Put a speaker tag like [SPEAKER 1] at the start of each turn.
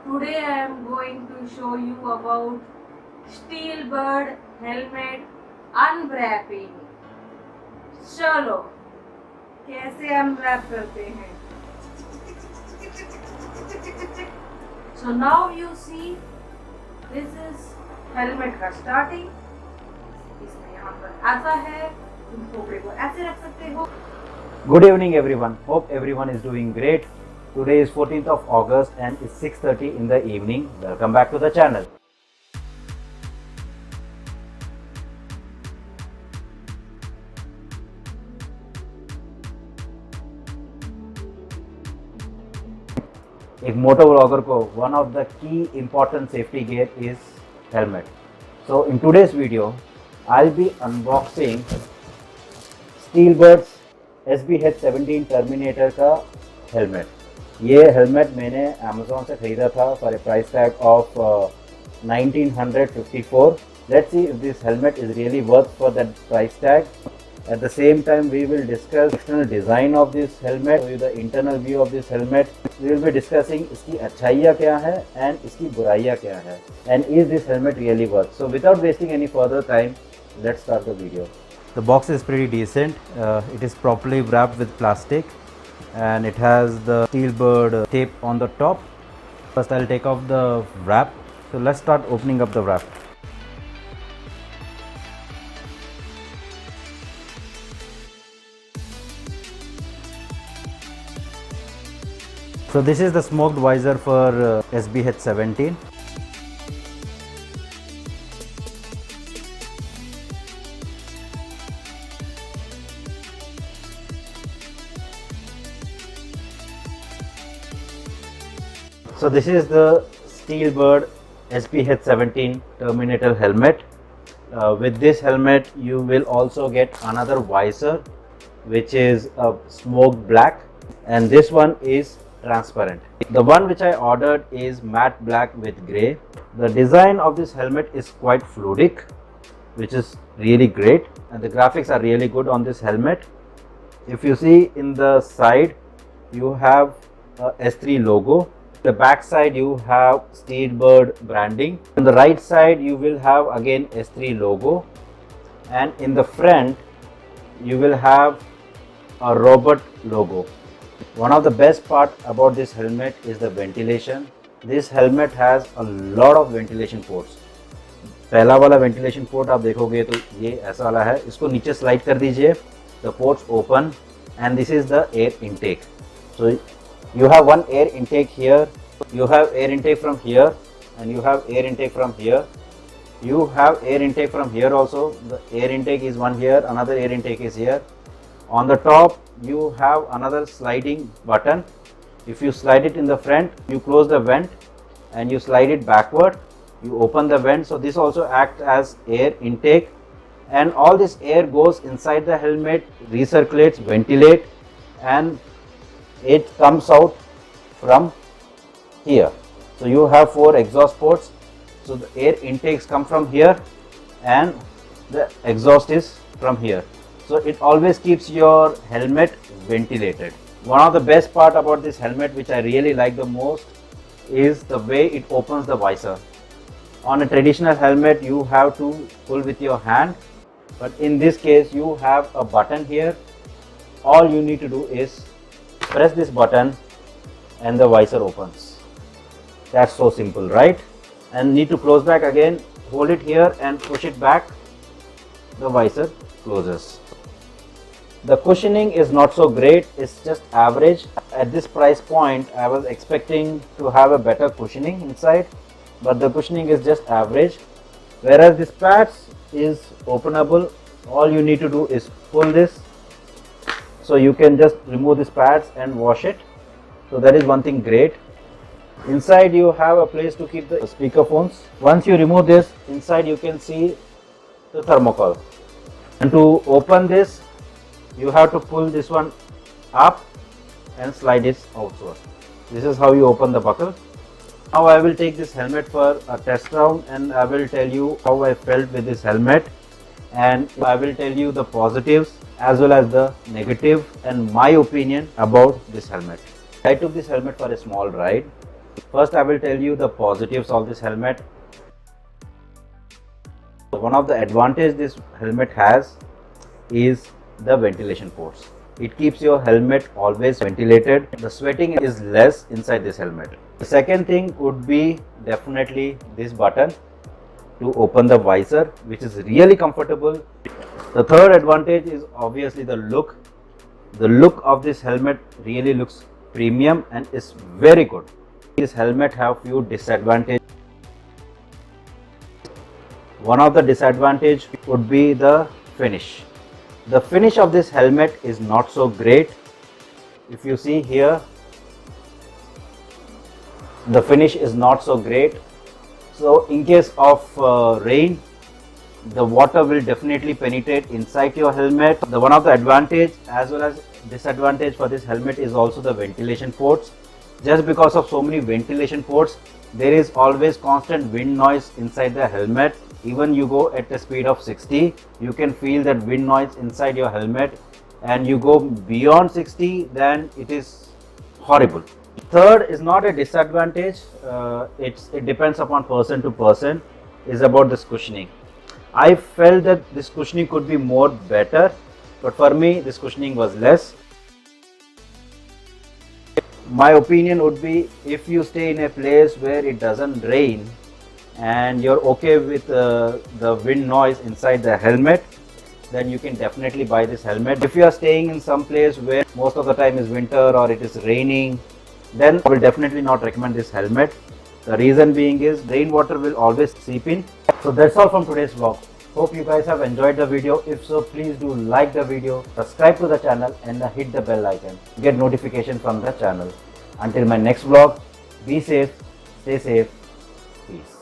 [SPEAKER 1] Today I am going to show you about Steelbird helmet unwrapping. चलो कैसे अनवैप करते हैं. So now you see this is helmet का starting. इसमें यहाँ पर ऐसा है, तुम खोपड़े को ऐसे रख सकते हो.
[SPEAKER 2] Good evening everyone. Hope everyone is doing great. Today is 14th of August and it's 6:30 in the evening. Welcome back to the channel. एक मोटर ब्लॉगर को one of the key important safety gear is helmet. So in today's video, I'll be unboxing Steelbird's SBH17 Terminator का helmet. ये helmet मैंने Amazon से खरीदा था for a price tag of 1954. Let's see if this helmet is really worth for that price tag. At the same time, we will discuss external design of this helmet, with the internal view of this helmet. We will be discussing इसकी अच्छाइयाँ क्या है and इसकी बुराइयाँ क्या है, and is this helmet really worth. So without wasting any further time, let's start the video. The box is pretty decent. It is properly wrapped with plastic and it has the Steelbird tape on the top. First I'll take off the wrap. So let's start opening up the wrap. So this is the smoked visor for SBH17. So this is the Steelbird SBH17 Terminator helmet. With this helmet you will also get another visor which is a smoked black, and this one is transparent. The one which I ordered is matte black with grey. The design of this helmet is quite fluidic, which is really great, and the graphics are really good on this helmet. If you see in the side, you have a S3 logo. The back side you have Steelbird branding. On the right side you will have again S3 logo, and in the front you will have a robot logo. One of the best part about this helmet is the ventilation. This helmet has a lot of ventilation ports. पहला वाला ventilation port आप देखोगे तो ये ऐसा वाला है. इसको नीचे slide कर दीजिए. The ports open and this is the air intake. So you have one air intake here, you have air intake from here, and you have air intake from here. You have air intake from here also. The air intake is one here, another air intake is here. On the top you have another sliding button. If you slide it in the front, you close the vent, and you slide it backward, you open the vent. So this also acts as air intake, and all this air goes inside the helmet, recirculates, ventilate, and it comes out from here. So you have 4 exhaust ports. So the air intakes come from here and the exhaust is from here. So it always keeps your helmet ventilated. One of the best part about this helmet, which I really like the most, is the way it opens the visor. On a traditional helmet you have to pull with your hand, but in this case you have a button here. All you need to do is press this button and the visor opens. That's so simple, right? And need to close back again, hold it here and push it back, the visor closes. The cushioning is not so great, it's just average. At this price point I was expecting to have a better cushioning inside, but the cushioning is just average. Whereas this pads is openable. All you need to do is pull this, so you can just remove these pads and wash it. So that is one thing great. Inside you have a place to keep the speaker phones. Once you remove this, inside you can see the thermocol. And to open this, you have to pull this one up and slide it outward. This is how you open the buckle. Now I will take this helmet for a test round, and I will tell you how I felt with this helmet, and I will tell you the positives as well as the negative and my opinion about this helmet. I took this helmet for a small ride. First, I will tell you the positives of this helmet. One of the advantages this helmet has is the ventilation ports. It keeps your helmet always ventilated. The sweating is less inside this helmet. The second thing would be definitely this button to open the visor, which is really comfortable. The third advantage is obviously the look. The look of this helmet really looks premium and is very good. This helmet have few disadvantages. One of the disadvantage would be the finish. The finish of this helmet is not so great. If you see here, the finish is not so great. So in case of rain, the water will definitely penetrate inside your helmet. One of the advantage as well as disadvantage for this helmet is also the ventilation ports. Just because of so many ventilation ports, there is always constant wind noise inside the helmet. Even you go at a speed of 60, you can feel that wind noise inside your helmet, and you go beyond 60, then it is horrible. Third is not a disadvantage, it depends upon person to person, is about this cushioning. I felt that this cushioning could be more better, but for me this cushioning was less. My opinion would be, if you stay in a place where it doesn't rain and you're okay with the wind noise inside the helmet, then you can definitely buy this helmet. If you are staying in some place where most of the time is winter or it is raining, then I will definitely not recommend this helmet. The reason being is rainwater will always seep in. So that's all from today's vlog. Hope you guys have enjoyed the video. If so, please do like the video, subscribe to the channel and hit the bell icon to get notification from the channel. Until my next vlog, be safe, stay safe, peace.